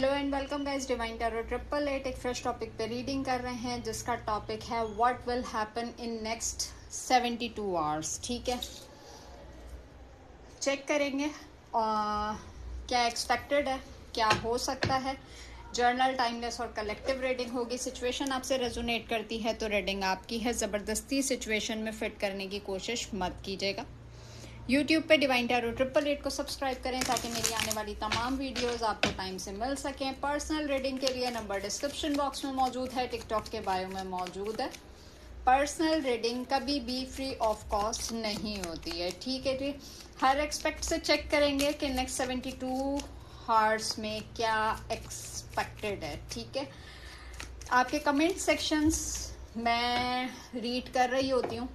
Hello and welcome guys, divine tarot 888 एक fresh topic पे reading कर रहे हैं जिसका टॉपिक है what will happen in next 72 hours. ठीक है, चेक करेंगे क्या एक्सपेक्टेड है, क्या हो सकता है। जर्नल, टाइमलेस और कलेक्टिव रीडिंग होगी। सिचुएशन आपसे रेजोनेट करती है तो रीडिंग आपकी है। ज़बरदस्ती सिचुएशन में फिट करने की कोशिश मत कीजिएगा। YouTube पे डिवाइन टैरो 888 को सब्सक्राइब करें ताकि मेरी आने वाली तमाम वीडियोस आपको टाइम से मिल सकें। पर्सनल रीडिंग के लिए नंबर डिस्क्रिप्शन बॉक्स में मौजूद है, टिकटॉक के बायो में मौजूद है। पर्सनल रीडिंग कभी भी फ्री ऑफ कॉस्ट नहीं होती है। ठीक है जी, हर एक्सपेक्ट से चेक करेंगे कि नेक्स्ट 72 आवर्स में क्या एक्सपेक्टेड है। ठीक है, आपके कमेंट सेक्शंस मैं रीड कर रही होती हूँ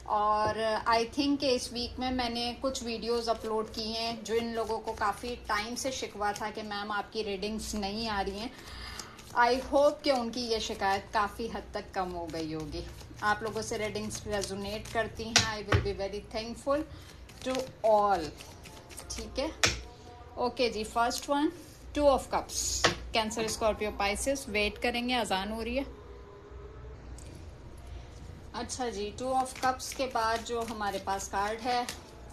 और आई थिंक इस वीक में मैंने कुछ वीडियोस अपलोड की हैं जो इन लोगों को काफ़ी टाइम से शिकवा था कि मैम आपकी रीडिंग्स नहीं आ रही हैं। आई होप कि उनकी ये शिकायत काफ़ी हद तक कम हो गई होगी। आप लोगों से रीडिंग्स रेजोनेट करती हैं। I will be very thankful to all. ठीक है, ओके जी। First one, 2 of cups, Cancer, Scorpio, Pisces. Wait करेंगे, अजान हो रही है। अच्छा जी, 2 ऑफ कप्स के बाद जो हमारे पास कार्ड है,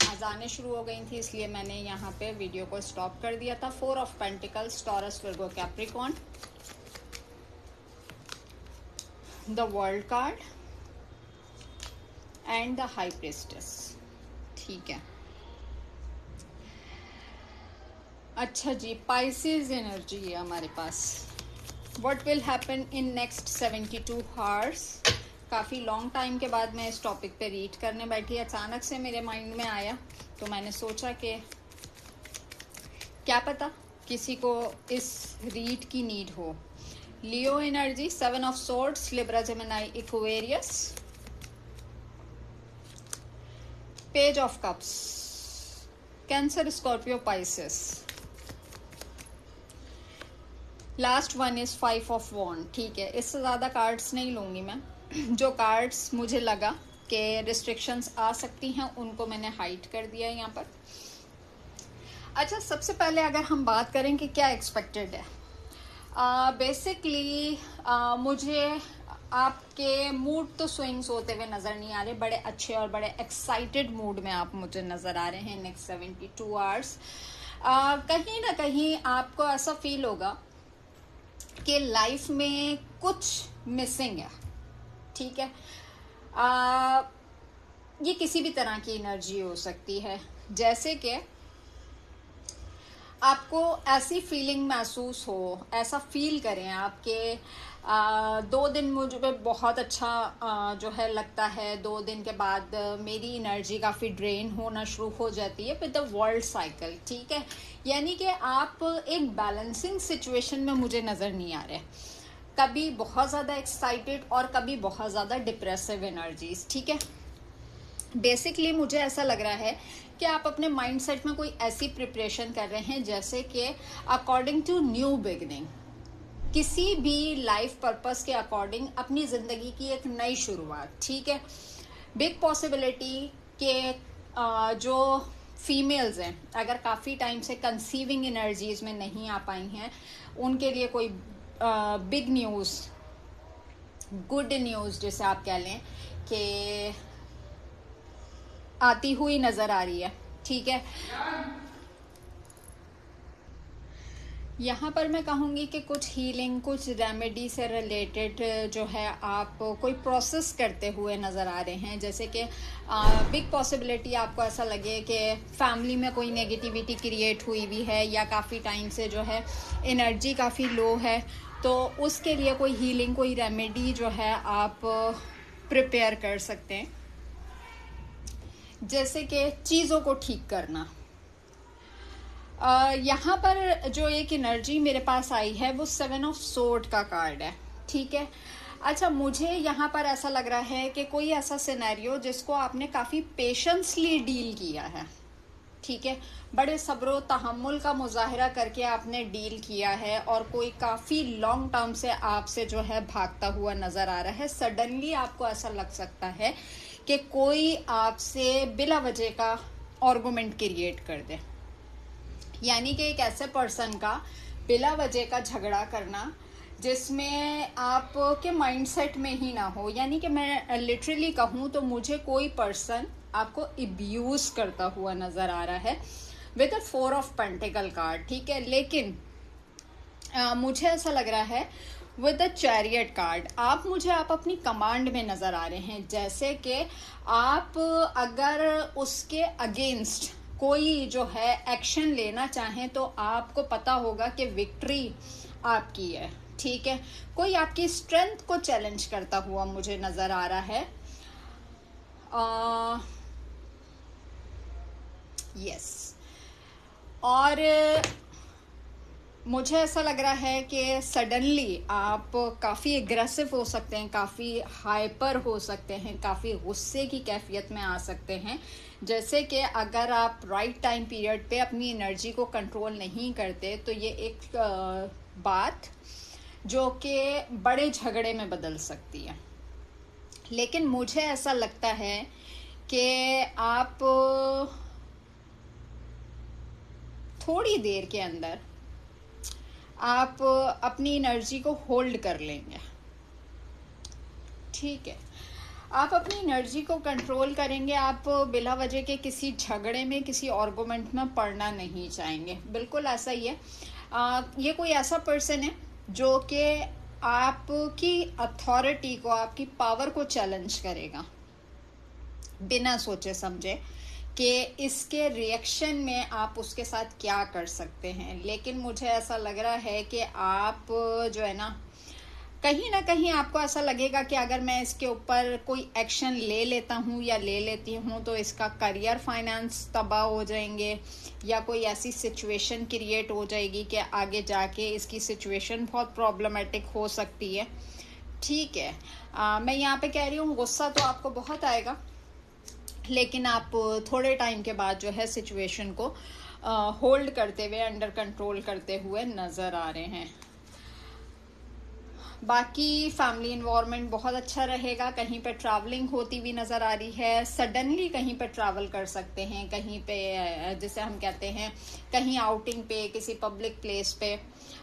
अजानें शुरू हो गई थी इसलिए मैंने यहाँ पे वीडियो को स्टॉप कर दिया था। 4 of pentacles, Taurus, Virgo, Capricorn. The world card and the high priestess. ठीक है, अच्छा जी, पाइसेस एनर्जी है हमारे पास। What will happen in next 72 hours. काफ़ी लॉन्ग टाइम के बाद मैं इस टॉपिक पे रीड करने बैठी। अचानक से मेरे माइंड में आया तो मैंने सोचा कि क्या पता किसी को इस रीड की नीड हो। Leo energy, 7 of swords, Libra, Gemini, Aquarius. Page of cups, Cancer, Scorpio, Pisces. Last one is 5 of wand. ठीक है, इससे ज़्यादा कार्ड्स नहीं लूँगी मैं। जो कार्ड्स मुझे लगा कि रिस्ट्रिक्शंस आ सकती हैं उनको मैंने हाइड कर दिया है यहाँ पर। अच्छा, सबसे पहले अगर हम बात करें कि क्या एक्सपेक्टेड है, बेसिकली मुझे आपके मूड तो स्विंग्स होते हुए नज़र नहीं आ रहे। बड़े अच्छे और बड़े एक्साइटेड मूड में आप मुझे नज़र आ रहे हैं नेक्स्ट 72 आवर्स। कहीं ना कहीं आपको ऐसा फील होगा कि लाइफ में कुछ मिसिंग है। ठीक है, ये किसी भी तरह की एनर्जी हो सकती है। जैसे कि आपको ऐसी फीलिंग महसूस हो, ऐसा फील करें आपके 2 दिन मुझे बहुत अच्छा जो है लगता है। 2 दिन के बाद मेरी एनर्जी काफ़ी ड्रेन होना शुरू हो जाती है विद द वर्ल्ड साइकिल। ठीक है, यानी कि आप एक बैलेंसिंग सिचुएशन में मुझे नज़र नहीं आ रहे। कभी बहुत ज़्यादा एक्साइटेड और कभी बहुत ज़्यादा डिप्रेसिव एनर्जीज। ठीक है, बेसिकली मुझे ऐसा लग रहा है कि आप अपने माइंडसेट में कोई ऐसी प्रिपरेशन कर रहे हैं जैसे कि अकॉर्डिंग टू न्यू बिगनिंग, किसी भी लाइफ पर्पस के अकॉर्डिंग अपनी ज़िंदगी की एक नई शुरुआत। ठीक है, बिग पॉसिबिलिटी के जो फीमेल्स हैं अगर काफ़ी टाइम से कंसीविंग एनर्जीज में नहीं आ पाई हैं, उनके लिए कोई बिग न्यूज़, गुड न्यूज़ जिसे आप कह लें कि आती हुई नज़र आ रही है। ठीक है, यहाँ पर मैं कहूँगी कि कुछ हीलिंग, कुछ रेमेडी से रिलेटेड जो है आप कोई प्रोसेस करते हुए नज़र आ रहे हैं। जैसे कि बिग पॉसिबिलिटी आपको ऐसा लगे कि फैमिली में कोई नेगेटिविटी क्रिएट हुई भी है या काफ़ी टाइम से जो है एनर्जी काफ़ी लो है, तो उसके लिए कोई हीलिंग, कोई रेमेडी जो है आप प्रिपेयर कर सकते हैं। जैसे कि चीज़ों को ठीक करना। यहाँ पर जो एक एनर्जी मेरे पास आई है वो 7 ऑफ सोर्ड का कार्ड है। ठीक है, अच्छा, मुझे यहाँ पर ऐसा लग रहा है कि कोई ऐसा सिनेरियो जिसको आपने काफ़ी पेशेंसली डील किया है। ठीक है, बड़े सब्र तहम्मुल का मुजाहरा करके आपने डील किया है और कोई काफ़ी लॉन्ग टर्म से आपसे जो है भागता हुआ नज़र आ रहा है। सडनली आपको ऐसा लग सकता है कि कोई आपसे बिला वजह का आर्गुमेंट क्रिएट कर दे, यानी कि एक ऐसे पर्सन का बिला वजह का झगड़ा करना जिसमें आपके माइंडसेट में ही ना हो, यानी कि मैं लिटरली कहूँ तो मुझे कोई पर्सन आपको अब्यूज करता हुआ नज़र आ रहा है with a 4 of pentacle card, ठीक है। लेकिन मुझे ऐसा लग रहा है विद द चैरियट कार्ड आप अपनी कमांड में नज़र आ रहे हैं, जैसे कि आप अगर उसके अगेंस्ट कोई जो है एक्शन लेना चाहें तो आपको पता होगा कि विक्ट्री आपकी है, ठीक है। कोई आपकी स्ट्रेंथ को चैलेंज करता हुआ मुझे नज़र आ रहा है। यस, और मुझे ऐसा लग रहा है कि सडनली आप काफ़ी एग्रेसिव हो सकते हैं, काफ़ी हाइपर हो सकते हैं, काफ़ी गुस्से की कैफियत में आ सकते हैं, जैसे कि अगर आप राइट टाइम पीरियड पे अपनी एनर्जी को कंट्रोल नहीं करते तो ये एक बात जो कि बड़े झगड़े में बदल सकती है। लेकिन मुझे ऐसा लगता है कि आप थोड़ी देर के अंदर आप अपनी एनर्जी को होल्ड कर लेंगे, ठीक है। आप अपनी एनर्जी को कंट्रोल करेंगे, आप बिला वजह के किसी झगड़े में, किसी आर्गुमेंट में पड़ना नहीं चाहेंगे, बिल्कुल ऐसा ही है। ये कोई ऐसा पर्सन है जो कि आपकी अथॉरिटी को, आपकी पावर को चैलेंज करेगा बिना सोचे समझे कि इसके रिएक्शन में आप उसके साथ क्या कर सकते हैं। लेकिन मुझे ऐसा लग रहा है कि आप जो है ना कहीं आपको ऐसा लगेगा कि अगर मैं इसके ऊपर कोई एक्शन ले लेता हूँ या ले लेती हूँ तो इसका करियर, फाइनेंस तबाह हो जाएंगे, या कोई ऐसी सिचुएशन क्रिएट हो जाएगी कि आगे जाके इसकी सिचुएशन बहुत प्रॉब्लमेटिक हो सकती है, ठीक है। मैं यहाँ पे कह रही हूँ गुस्सा तो आपको बहुत आएगा, लेकिन आप थोड़े टाइम के बाद जो है सिचुएशन को होल्ड करते हुए, अंडर कंट्रोल करते हुए नज़र आ रहे हैं। बाकी फैमिली इन्वायरमेंट बहुत अच्छा रहेगा, कहीं पे ट्रैवलिंग होती हुई नज़र आ रही है, सडनली कहीं पे ट्रैवल कर सकते हैं, कहीं पे जिसे हम कहते हैं कहीं आउटिंग पे, किसी पब्लिक प्लेस पे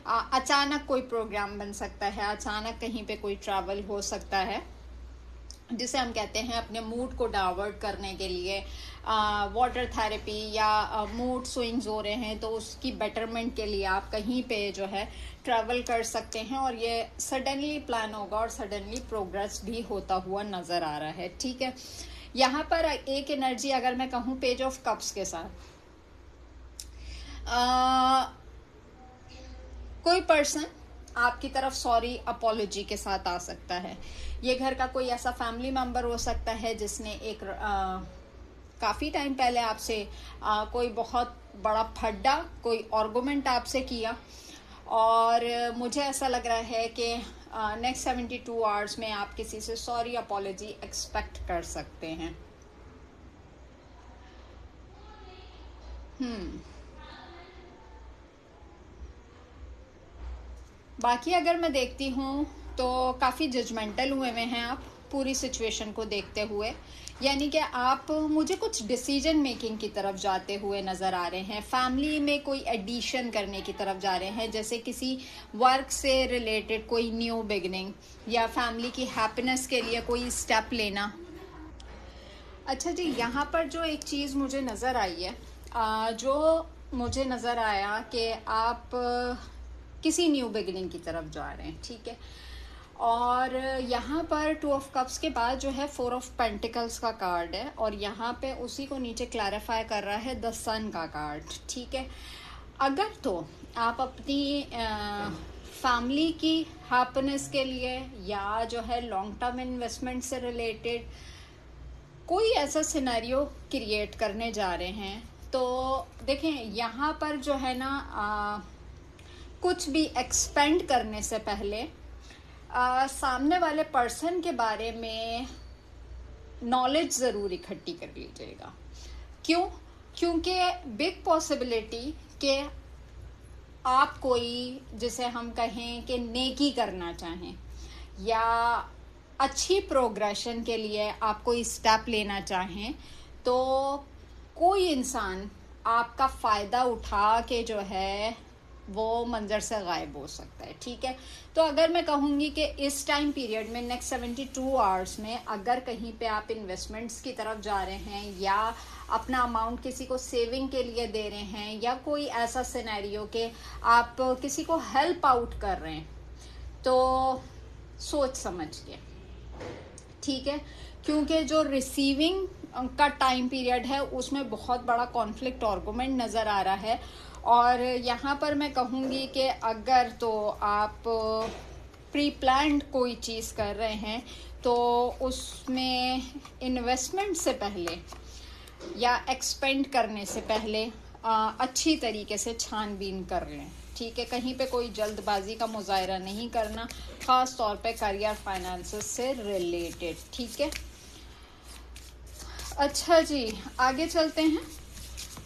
अचानक कोई प्रोग्राम बन सकता है, अचानक कहीं पे कोई ट्रैवल हो सकता है, जिसे हम कहते हैं अपने मूड को डाइवर्ट करने के लिए वाटर थेरेपी, या मूड स्विंग्स हो रहे हैं तो उसकी बेटरमेंट के लिए आप कहीं पे जो है ट्रैवल कर सकते हैं, और ये सडनली प्लान होगा और सडनली प्रोग्रेस भी होता हुआ नज़र आ रहा है, ठीक है। यहाँ पर एक एनर्जी अगर मैं कहूँ पेज ऑफ कप्स के साथ, कोई पर्सन आपकी तरफ सॉरी अपोलॉजी के साथ आ सकता है। ये घर का कोई ऐसा फैमिली मेंबर हो सकता है जिसने एक काफ़ी टाइम पहले आपसे कोई बहुत बड़ा फड्डा, कोई आर्गुमेंट आपसे किया, और मुझे ऐसा लग रहा है कि नेक्स्ट 72 आवर्स में आप किसी से सॉरी अपोलॉजी एक्सपेक्ट कर सकते हैं। बाकी अगर मैं देखती हूँ तो काफ़ी जजमेंटल हुए हैं आप पूरी सिचुएशन को देखते हुए, यानी कि आप मुझे कुछ डिसीजन मेकिंग की तरफ जाते हुए नज़र आ रहे हैं, फैमिली में कोई एडिशन करने की तरफ जा रहे हैं, जैसे किसी वर्क से रिलेटेड कोई न्यू बिगनिंग, या फैमिली की हैप्पीनेस के लिए कोई स्टेप लेना। अच्छा जी, यहाँ पर जो एक चीज़ मुझे नज़र आई है, जो मुझे नज़र आया कि आप किसी न्यू बिगिनिंग की तरफ जा रहे हैं, ठीक है। और यहाँ पर 2 ऑफ कप्स के बाद जो है 4 ऑफ पेंटिकल्स का कार्ड है, और यहाँ पे उसी को नीचे क्लैरिफाई कर रहा है द सन का कार्ड, ठीक है। अगर तो आप अपनी फैमिली की हैप्पीनेस के लिए, या जो है लॉन्ग टर्म इन्वेस्टमेंट से रिलेटेड कोई ऐसा सिनेरियो क्रिएट करने जा रहे हैं, तो देखें यहाँ पर जो है ना कुछ भी एक्सपेंड करने से पहले सामने वाले पर्सन के बारे में नॉलेज ज़रूर इकट्ठी कर लीजिएगा। क्यों? क्योंकि बिग पॉसिबिलिटी कि आप कोई, जिसे हम कहें कि नेकी करना चाहें, या अच्छी प्रोग्रेशन के लिए आप कोई स्टेप लेना चाहें, तो कोई इंसान आपका फ़ायदा उठा के जो है वो मंजर से गायब हो सकता है। ठीक है, तो अगर मैं कहूँगी कि इस टाइम पीरियड में नेक्स्ट 72 आवर्स में अगर कहीं पे आप इन्वेस्टमेंट्स की तरफ जा रहे हैं या अपना अमाउंट किसी को सेविंग के लिए दे रहे हैं या कोई ऐसा सिनेरियो कि आप किसी को हेल्प आउट कर रहे हैं, तो सोच समझ के, ठीक है, क्योंकि जो रिसीविंग का टाइम पीरियड है उसमें बहुत बड़ा कॉन्फ्लिक्ट आर्गुमेंट नज़र आ रहा है। और यहाँ पर मैं कहूँगी कि अगर तो आप प्री प्लान्ड कोई चीज़ कर रहे हैं तो उसमें इन्वेस्टमेंट से पहले या एक्सपेंड करने से पहले अच्छी तरीके से छानबीन कर लें। ठीक है, कहीं पे कोई जल्दबाजी का मुजाहरा नहीं करना, ख़ास तौर पे करियर फाइनेंसेस से रिलेटेड। ठीक है, अच्छा जी, आगे चलते हैं।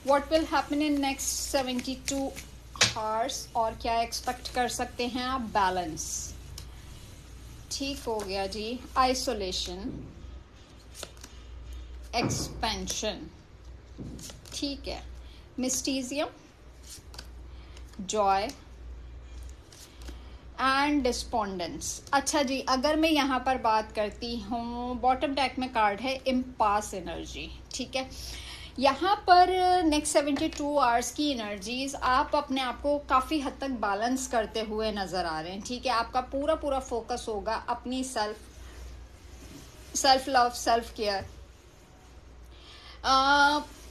What will happen in next 72 hours, और क्या एक्सपेक्ट कर सकते हैं आप? बैलेंस ठीक हो गया जी, आइसोलेशन, एक्सपेंशन, ठीक है, मिस्टीजियम, जॉय एंड डिस्पोंडेंस। अच्छा जी, अगर मैं यहाँ पर बात करती हूँ, बॉटम डेक में कार्ड है इम्पास एनर्जी। ठीक है, यहाँ पर नेक्स्ट 72 आवर्स की एनर्जीज आप अपने आप को काफ़ी हद तक बैलेंस करते हुए नज़र आ रहे हैं। ठीक है, आपका पूरा फोकस होगा अपनी सेल्फ लव, सेल्फ केयर।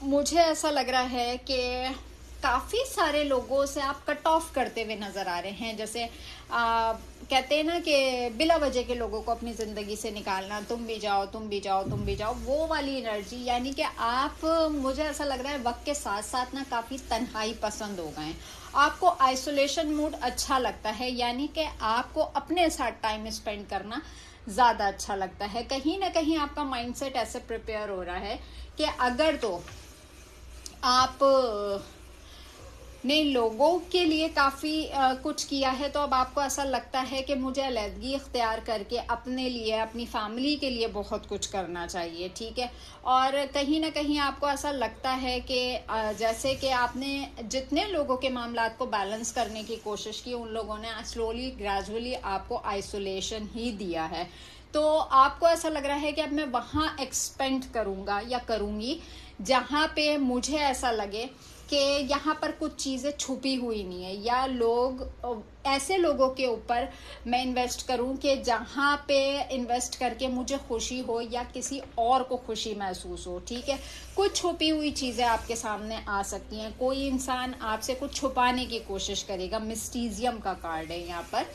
मुझे ऐसा लग रहा है कि काफ़ी सारे लोगों से आप कट ऑफ करते हुए नज़र आ रहे हैं। जैसे कहते हैं ना कि बिला वजह के लोगों को अपनी ज़िंदगी से निकालना, तुम भी जाओ, तुम भी जाओ, तुम भी जाओ, वो वाली एनर्जी। यानी कि आप, मुझे ऐसा लग रहा है वक्त के साथ साथ ना काफ़ी तन्हाई पसंद हो गए हैं। आपको आइसोलेशन मूड अच्छा लगता है, यानी कि आपको अपने साथ टाइम स्पेंड करना ज़्यादा अच्छा लगता है। कहीं ना कहीं आपका माइंडसेट ऐसे प्रिपेयर हो रहा है कि अगर तो आप ने लोगों के लिए काफ़ी कुछ किया है, तो अब आपको ऐसा लगता है कि मुझे अलहदगी इख्तियार करके अपने लिए, अपनी फैमिली के लिए बहुत कुछ करना चाहिए। ठीक है, और कहीं ना कहीं आपको ऐसा लगता है कि जैसे कि आपने जितने लोगों के मामलात को बैलेंस करने की कोशिश की, उन लोगों ने स्लोली ग्रेजुअली आपको आइसोलेशन ही दिया है। तो आपको ऐसा लग रहा है कि अब मैं वहाँ एक्सपेंड करूँगा या करूँगी जहाँ पे मुझे ऐसा लगे कि यहाँ पर कुछ चीज़ें छुपी हुई नहीं है, या लोग, ऐसे लोगों के ऊपर मैं इन्वेस्ट करूँ कि जहाँ पे इन्वेस्ट करके मुझे खुशी हो या किसी और को खुशी महसूस हो। ठीक है, कुछ छुपी हुई चीज़ें आपके सामने आ सकती हैं, कोई इंसान आपसे कुछ छुपाने की कोशिश करेगा। मिस्टीजियम का कार्ड है यहाँ पर,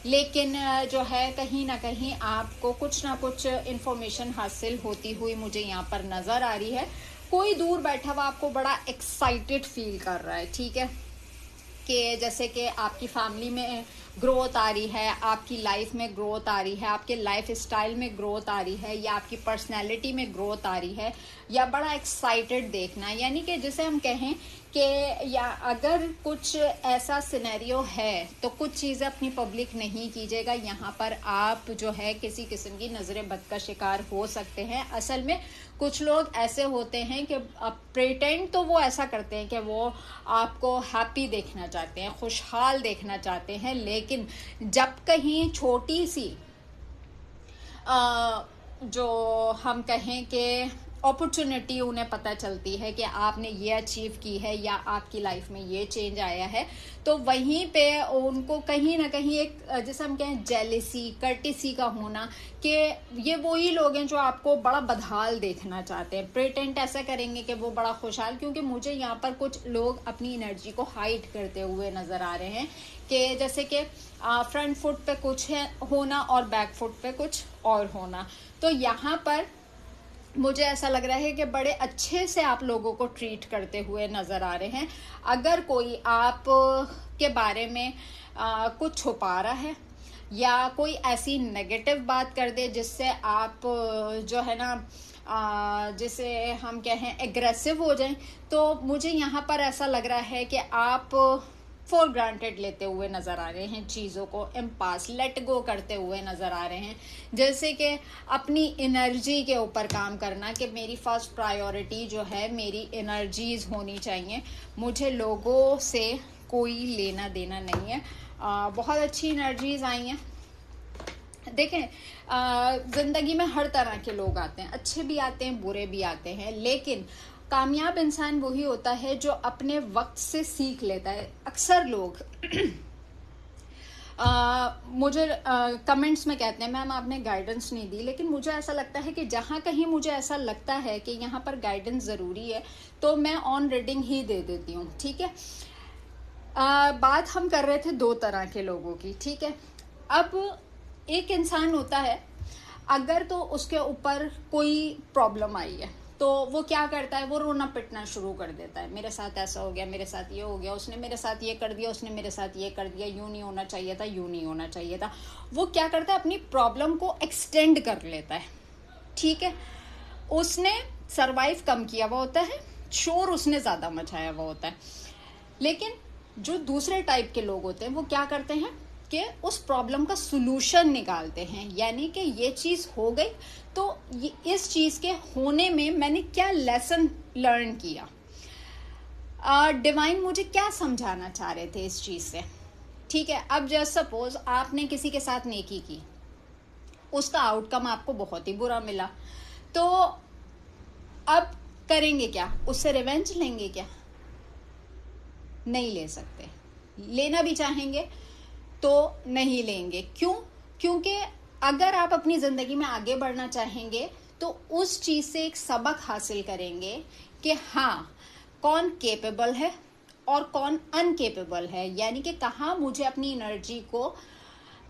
लेकिन जो है कहीं ना कहीं आपको कुछ ना कुछ इन्फॉर्मेशन हासिल होती हुई मुझे यहाँ पर नज़र आ रही है। कोई दूर बैठा हुआ आपको बड़ा एक्साइटेड फील कर रहा है। ठीक है, कि जैसे कि आपकी फैमिली में ग्रोथ आ रही है, आपकी लाइफ में ग्रोथ आ रही है, आपके लाइफ स्टाइल में ग्रोथ आ रही है, या आपकी पर्सनैलिटी में ग्रोथ आ रही है, या बड़ा एक्साइटेड देखना। यानी कि जैसे हम कहें कि या अगर कुछ ऐसा सिनेरियो है तो कुछ चीज़ें अपनी पब्लिक नहीं कीजिएगा। यहाँ पर आप जो है किसी किस्म की नज़र बद का शिकार हो सकते हैं। असल में कुछ लोग ऐसे होते हैं कि प्रिटेंड तो वो ऐसा करते हैं कि वो आपको हैप्पी देखना चाहते हैं, खुशहाल देखना चाहते हैं, लेकिन जब कहीं छोटी सी जो हम कहें कि अपॉर्चुनिटी उन्हें पता चलती है कि आपने ये अचीव की है या आपकी लाइफ में ये चेंज आया है, तो वहीं पे उनको कहीं ना कहीं एक, जैसे हम कहें, जेलिसी, कर्टिसी का होना, कि ये वही लोग हैं जो आपको बड़ा बदहाल देखना चाहते हैं। प्रिटेंड ऐसा करेंगे कि वो बड़ा खुशहाल, क्योंकि मुझे यहाँ पर कुछ लोग अपनी एनर्जी को हाइड करते हुए नज़र आ रहे हैं, कि जैसे कि फ्रंट फुट पे कुछ है होना और बैक फुट पे कुछ और होना। तो यहाँ पर मुझे ऐसा लग रहा है कि बड़े अच्छे से आप लोगों को ट्रीट करते हुए नज़र आ रहे हैं। अगर कोई आप के बारे में कुछ छुपा रहा है या कोई ऐसी नेगेटिव बात कर दे जिससे आप जो है ना, जिसे हम कहें एग्रेसिव हो जाएं, तो मुझे यहाँ पर ऐसा लग रहा है कि आप फॉर ग्रांटेड लेते हुए नज़र आ रहे हैं, चीज़ों को इम्पास, लेट गो करते हुए नज़र आ रहे हैं। जैसे कि अपनी एनर्जी के ऊपर काम करना, कि मेरी फर्स्ट प्रायोरिटी जो है मेरी एनर्जीज होनी चाहिए, मुझे लोगों से कोई लेना देना नहीं है। बहुत अच्छी एनर्जीज आई हैं। देखें, ज़िंदगी में हर तरह के लोग आते हैं, अच्छे भी आते हैं, बुरे भी आते हैं, लेकिन कामयाब इंसान वही होता है जो अपने वक्त से सीख लेता है। अक्सर लोग मुझे कमेंट्स में कहते हैं मैम आपने गाइडेंस नहीं दी, लेकिन मुझे ऐसा लगता है कि जहाँ कहीं मुझे ऐसा लगता है कि यहाँ पर गाइडेंस ज़रूरी है तो मैं ऑन रीडिंग ही दे देती हूँ। ठीक है, बात हम कर रहे थे 2 तरह के लोगों की। ठीक है, अब एक इंसान होता है, अगर तो उसके ऊपर कोई प्रॉब्लम आई है तो वो क्या करता है, वो रोना पिटना शुरू कर देता है, मेरे साथ ऐसा हो गया, मेरे साथ ये हो गया, उसने मेरे साथ ये कर दिया, उसने मेरे साथ ये कर दिया, यूं नहीं होना चाहिए था, यूं नहीं होना चाहिए था। वो क्या करता है, अपनी प्रॉब्लम को एक्सटेंड कर लेता है। ठीक है, उसने सरवाइव कम किया हुआ होता है, शोर उसने ज़्यादा मचाया हुआ होता है। लेकिन जो दूसरे टाइप के लोग होते हैं वो क्या करते हैं कि उस प्रॉब्लम का सॉल्यूशन निकालते हैं, यानी कि ये चीज़ हो गई तो इस चीज़ के होने में मैंने क्या लेसन लर्न किया, डिवाइन मुझे क्या समझाना चाह रहे थे इस चीज़ से। ठीक है, अब जस्ट सपोज आपने किसी के साथ नेकी की, उसका आउटकम आपको बहुत ही बुरा मिला, तो अब करेंगे क्या, उससे रिवेंज लेंगे क्या? नहीं ले सकते। लेना भी चाहेंगे तो नहीं लेंगे। क्यों? क्योंकि अगर आप अपनी ज़िंदगी में आगे बढ़ना चाहेंगे तो उस चीज़ से एक सबक हासिल करेंगे कि हाँ, कौन केपेबल है और कौन अनकेपेबल है, यानी कि कहाँ मुझे अपनी एनर्जी को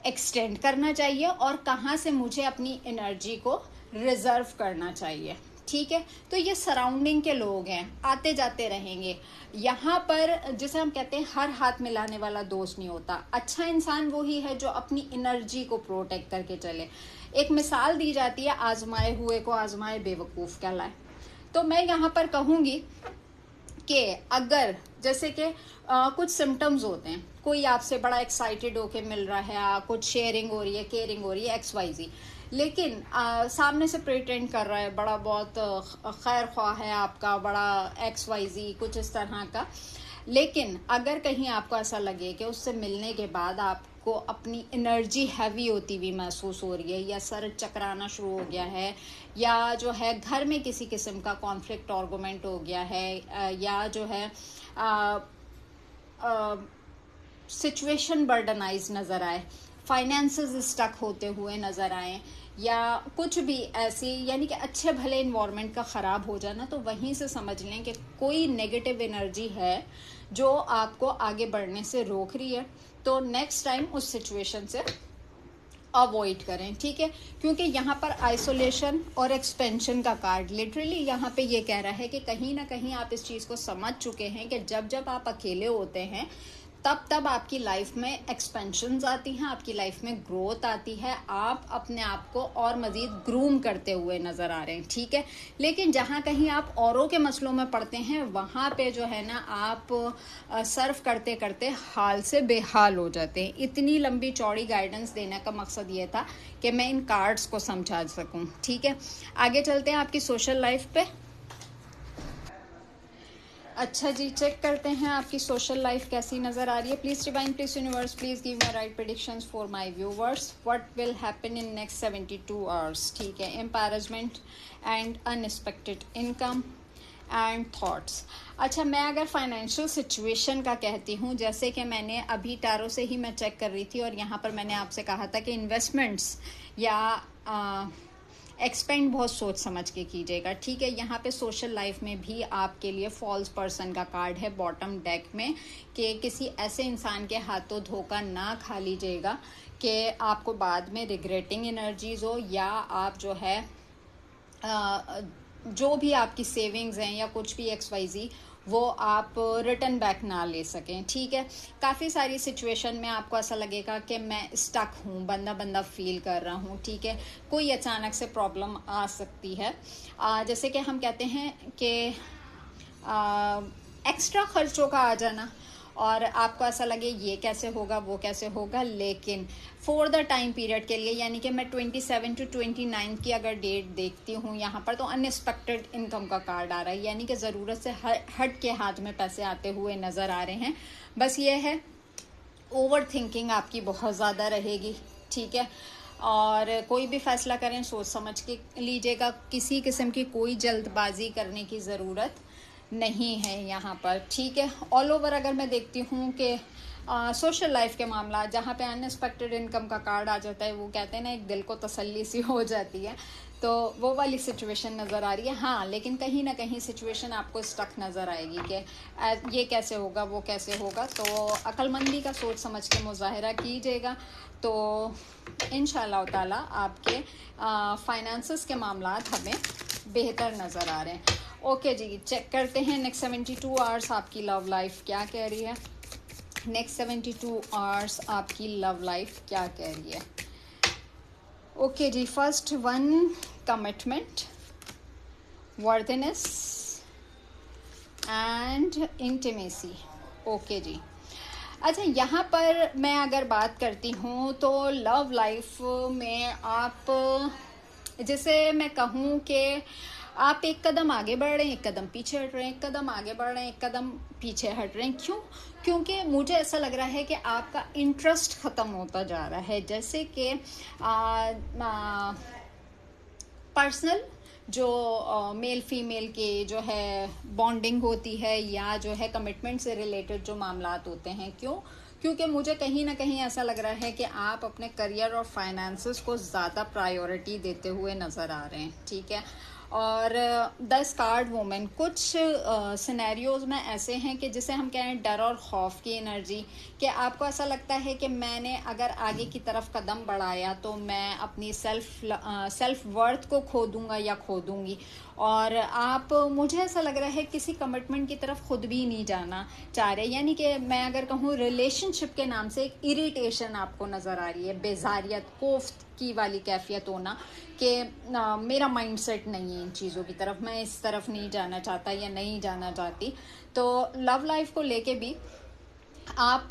एक्सटेंड करना चाहिए और कहाँ से मुझे अपनी एनर्जी को रिजर्व करना चाहिए। ठीक है, तो ये सराउंडिंग के लोग हैं, आते जाते रहेंगे। यहाँ पर जिसे हम कहते हैं हर हाथ मिलाने वाला दोस्त नहीं होता। अच्छा इंसान वही है जो अपनी एनर्जी को प्रोटेक्ट करके चले। एक मिसाल दी जाती है, आजमाए हुए को आजमाए बेवकूफ़ कहलाए। तो मैं यहाँ पर कहूँगी कि अगर जैसे कि कुछ सिम्टम्स होते हैं, कोई आपसे बड़ा एक्साइटेड होके मिल रहा है, कुछ शेयरिंग हो रही है, केयरिंग हो रही है, XYZ, लेकिन सामने से प्रिटेंड कर रहा है, बड़ा बहुत खैर ख्वाह है आपका, बड़ा XYZ कुछ इस तरह का। लेकिन अगर कहीं आपको ऐसा लगे कि उससे मिलने के बाद आपको अपनी एनर्जी हैवी होती हुई महसूस हो रही है, या सर चकराना शुरू हो गया है, या जो है घर में किसी किस्म का कॉन्फ्लिक्ट आर्गुमेंट हो गया है, या जो है सिचुएशन बर्डनाइज नज़र आए, फाइनेंसेस स्टक होते हुए नज़र आए, या कुछ भी ऐसी, यानी कि अच्छे भले इन्वायरमेंट का ख़राब हो जाना, तो वहीं से समझ लें कि कोई नेगेटिव एनर्जी है जो आपको आगे बढ़ने से रोक रही है। तो नेक्स्ट टाइम उस सिचुएशन से अवॉइड करें। ठीक है, क्योंकि यहाँ पर आइसोलेशन और एक्सपेंशन का कार्ड लिटरली यहाँ पे ये कह रहा है कि कहीं ना कहीं आप इस चीज़ को समझ चुके हैं कि जब जब आप अकेले होते हैं तब तब आपकी लाइफ में एक्सपेंशंस आती हैं, आपकी लाइफ में ग्रोथ आती है, आप अपने आप को और मज़ीद ग्रूम करते हुए नज़र आ रहे हैं। ठीक है, लेकिन जहाँ कहीं आप औरों के मसलों में पड़ते हैं वहाँ पे जो है ना आप सर्व करते करते हाल से बेहाल हो जाते हैं। इतनी लंबी चौड़ी गाइडेंस देने का मकसद ये था कि मैं इन कार्ड्स को समझा सकूँ। ठीक है, आगे चलते हैं आपकी सोशल लाइफ पे। अच्छा जी, चेक करते हैं आपकी सोशल लाइफ कैसी नज़र आ रही है। Please divine, please universe, please give my right predictions for my viewers. What will happen in next 72 hours. ठीक है, empowerment and unexpected income and thoughts. अच्छा, मैं अगर फाइनेंशियल सिचुएशन का कहती हूँ, जैसे कि मैंने अभी टैरो से ही मैं चेक कर रही थी और यहाँ पर मैंने आपसे कहा था कि इन्वेस्टमेंट्स या एक्सपेंड बहुत सोच समझ के कीजिएगा। ठीक है, यहाँ पे सोशल लाइफ में भी आपके लिए फॉल्स पर्सन का कार्ड है बॉटम डेक में, कि किसी ऐसे इंसान के हाथों धोखा ना खा लीजिएगा कि आपको बाद में रिग्रेटिंग एनर्जीज हो, या आप जो है जो भी आपकी सेविंग्स हैं या कुछ भी XYZ वो आप रिटर्न बैक ना ले सकें। ठीक है, काफ़ी सारी सिचुएशन में आपको ऐसा लगेगा कि मैं स्टक हूँ, बंदा बंदा फील कर रहा हूँ। ठीक है, कोई अचानक से प्रॉब्लम आ सकती है, जैसे कि हम कहते हैं कि एक्स्ट्रा खर्चों का आ जाना, और आपको ऐसा लगे ये कैसे होगा वो कैसे होगा, लेकिन फॉर द टाइम पीरियड के लिए, यानी कि मैं 27 to 29 की अगर डेट देखती हूँ यहाँ पर, तो अनएक्सपेक्टेड इनकम का कार्ड आ रहा है, यानी कि ज़रूरत से हट के हाथ में पैसे आते हुए नज़र आ रहे हैं। बस ये है, ओवर थिंकिंग आपकी बहुत ज़्यादा रहेगी, ठीक है। और कोई भी फैसला करें सोच समझ के लीजिएगा, किसी किस्म की कोई जल्दबाजी करने की ज़रूरत नहीं है यहाँ पर, ठीक है। ऑल ओवर अगर मैं देखती हूँ कि सोशल लाइफ के मामला जहाँ पे अनएक्सपेक्टेड इनकम का कार्ड आ जाता है, वो कहते हैं ना एक दिल को तसल्ली सी हो जाती है, तो वो वाली सिचुएशन नज़र आ रही है। हाँ, लेकिन कहीं ना कहीं सिचुएशन आपको स्टक नज़र आएगी कि ये कैसे होगा वो कैसे होगा, तो अक्लमंदी का सोच समझ के मुजाहरा कीजिएगा, तो इंशाअल्लाह ताला आपके फाइनेंसेस के मामला हमें बेहतर नज़र आ रहे हैं। ओके जी, चेक करते हैं नेक्स्ट 72 आवर्स आपकी लव लाइफ क्या कह रही है। नेक्स्ट 72 आवर्स आपकी लव लाइफ क्या कह रही है। ओके जी, first one, commitment, worthiness and intimacy. Okay जी, अच्छा यहाँ पर मैं अगर बात करती हूँ तो लव लाइफ में आप, जैसे मैं कहूँ कि आप एक कदम आगे बढ़ रहे हैं, एक कदम पीछे हट रहे हैं, एक कदम आगे बढ़ रहे हैं, एक कदम पीछे हट रहे हैं। क्यों? क्योंकि मुझे ऐसा लग रहा है कि आपका इंटरेस्ट ख़त्म होता जा रहा है। जैसे कि पर्सनल जो मेल फीमेल के जो है बॉन्डिंग होती है, या जो है कमिटमेंट से रिलेटेड जो मामलात होते हैं। क्यों? क्योंकि मुझे कहीं ना कहीं ऐसा लग रहा है कि आप अपने करियर और फाइनेंसेस को ज़्यादा प्रायोरिटी देते हुए नज़र आ रहे हैं, ठीक है। और 10 कार्ड वुमेन, कुछ सिनेरियोज में ऐसे हैं कि जिसे हम कहें डर और खौफ की एनर्जी, कि आपको ऐसा लगता है कि मैंने अगर आगे की तरफ कदम बढ़ाया तो मैं अपनी सेल्फ वर्थ को खो दूंगा या खो दूंगी। और आप, मुझे ऐसा लग रहा है किसी कमिटमेंट की तरफ खुद भी नहीं जाना चाह रहे, यानी कि मैं अगर कहूँ रिलेशनशिप के नाम से एक इरिटेशन आपको नज़र आ रही है, बेजारियत, कोफ्त की वाली कैफियत होना कि मेरा माइंडसेट नहीं है इन चीज़ों की तरफ, मैं इस तरफ नहीं जाना चाहता या नहीं जाना चाहती। तो लव लाइफ को लेके भी आप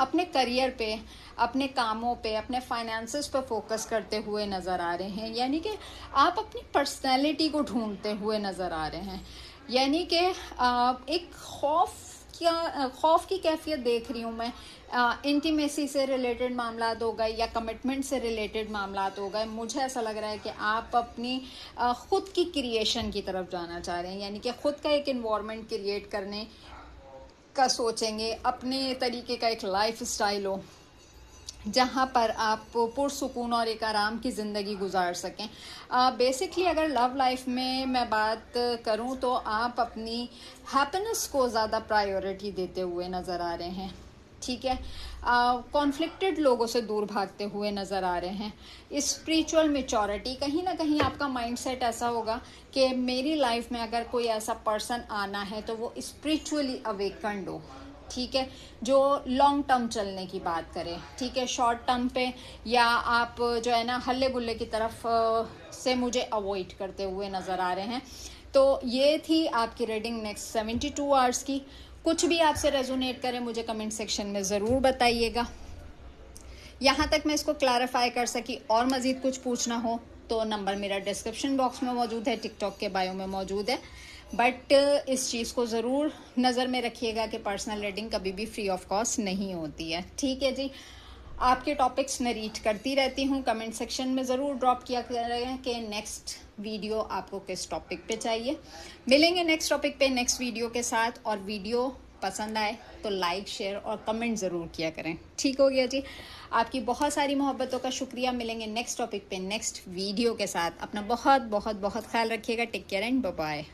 अपने करियर पे, अपने कामों पे, अपने फाइनेंसेस पे फोकस करते हुए नज़र आ रहे हैं, यानी कि आप अपनी पर्सनैलिटी को ढूंढते हुए नज़र आ रहे हैं। यानी कि एक खौफ की कैफियत देख रही हूँ मैं। इंटीमेसी से रिलेटेड मामलात हो गए या कमिटमेंट से रिलेटेड मामलात हो गए, मुझे ऐसा लग रहा है कि आप अपनी ख़ुद की क्रिएशन की तरफ जाना चाह रहे हैं, यानी कि ख़ुद का एक इन्वायरमेंट क्रिएट करने का सोचेंगे, अपने तरीके का एक लाइफ स्टाइल हो जहाँ पर आप पुरसुकून और एक आराम की ज़िंदगी गुजार सकें। बेसिकली अगर लव लाइफ में मैं बात करूँ तो आप अपनी हैप्पीनेस को ज़्यादा प्रायोरिटी देते हुए नज़र आ रहे हैं, ठीक है। कॉन्फ्लिक्टेड लोगों से दूर भागते हुए नज़र आ रहे हैं। स्पिरिचुअल मैच्योरिटी, कहीं ना कहीं आपका माइंडसेट ऐसा होगा कि मेरी लाइफ में अगर कोई ऐसा पर्सन आना है तो वो स्पिरिचुअली अवेकन्ड हो, ठीक है, जो लॉन्ग टर्म चलने की बात करें, ठीक है। शॉर्ट टर्म पे या आप जो है ना हल्ले गुल्ले की तरफ से मुझे अवॉइड करते हुए नज़र आ रहे हैं। तो ये थी आपकी रीडिंग नेक्स्ट 72 आवर्स की। कुछ भी आपसे रेजोनेट करे मुझे कमेंट सेक्शन में ज़रूर बताइएगा। यहाँ तक मैं इसको क्लैरिफाई कर सकी, और मज़ीद कुछ पूछना हो तो नंबर मेरा डिस्क्रिप्शन बॉक्स में मौजूद है, टिकटॉक के बायो में मौजूद है। बट इस चीज़ को ज़रूर नज़र में रखिएगा कि पर्सनल रीडिंग कभी भी फ्री ऑफ कॉस्ट नहीं होती है, ठीक है जी। आपके टॉपिक्स मैं रीड करती रहती हूँ, कमेंट सेक्शन में ज़रूर ड्रॉप किया करें कि नेक्स्ट वीडियो आपको किस टॉपिक पे चाहिए। मिलेंगे नेक्स्ट टॉपिक पे नेक्स्ट वीडियो के साथ, और वीडियो पसंद आए तो लाइक, शेयर और कमेंट ज़रूर किया करें, ठीक हो गया जी। आपकी बहुत सारी मोहब्बतों का शुक्रिया। मिलेंगे नेक्स्ट टॉपिक पे नेक्स्ट वीडियो के साथ। अपना बहुत बहुत बहुत ख्याल रखिएगा। Take care and bye bye.